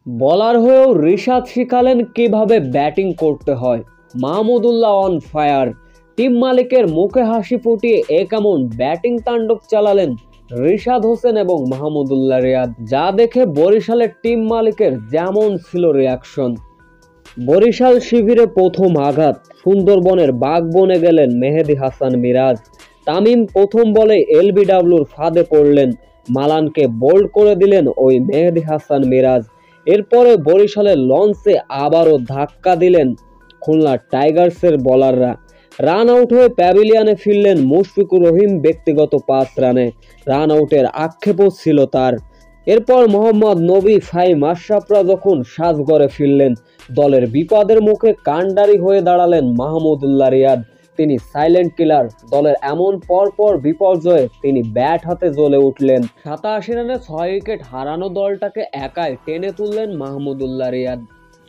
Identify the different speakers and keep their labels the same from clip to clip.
Speaker 1: বলার হয়েও রিশাদ শিখালেন কিভাবে ব্যাটিং করতে হয়। Mahmudullah on fire. টিম মালিকের মুখে হাসি ফুটিয়ে কেমন ব্যাটিং তাণ্ডব চালালেন রিশাদ হোসেন এবং মাহমুদুল্লাহ রিয়াদ, যা দেখে বরিশালের টিম মালিকের যেমন ছিল রিয়াকশন। বরিশাল শিবিরে প্রথম আঘাত, সুন্দরবনের বাঘ বনে গেলেন মেহেদী হাসান মিরাজ। তামিম প্রথম বলে এলবিডব্লিউর ফাঁদে পড়লেন, মালানকে বোল্ড করে দিলেন ওই মেহেদী হাসান মিরাজ। এরপরে বরিশালের লঞ্চে আবারও ধাক্কা দিলেন খুলনা টাইগার্সের বোলাররা। রান আউট হয়ে প্যাভিলিয়নে ফিরলেন মুশফিকুর রহিম ব্যক্তিগত 5 রানে। রান আউটের আক্ষেপও ছিল তার। এরপর মোহাম্মদ নবী, ফাহিম আশরাফরা যখন সাজঘরে ফিরলেন, দলের বিপদের মুখে কাণ্ডারি হয়ে দাঁড়ালেন মাহমুদুল্লাহ রিয়াদ। তিনি সাইলেন্ট কিলার। দলের এমন পরপর বিপর্যয়ে তিনি ব্যাট হাতে জ্বলে উঠলেন। 87 রানে 6 উইকেট হারানো দলটাকে একাই টেনে তুললেন মাহমুদুল্লাহ রিয়াদ।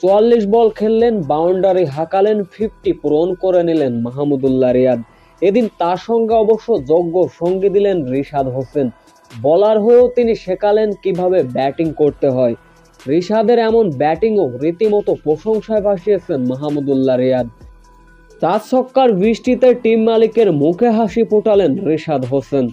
Speaker 1: 44 বল খেললেন, বাউন্ডারি হাঁকালেন, 50 পূরণ করে নিলেন মাহমুদুল্লাহ রিয়াদ। এদিন তার সঙ্গে অবশ্য যোগ্য সঙ্গী দিলেন রিশাদ হোসেন। বলার হয়েও তিনি শেখালেন কিভাবে ব্যাটিং করতে হয়। রিশাদের এমন ব্যাটিংও রীতিমতো প্রশংসায় ভাসিয়েছেন মাহমুদুল্লাহ রিয়াদ। 4 ছক্কার বৃষ্টিতে টিম মালিকের মুখে হাসি ফোটালেন রিশাদ হোসেন।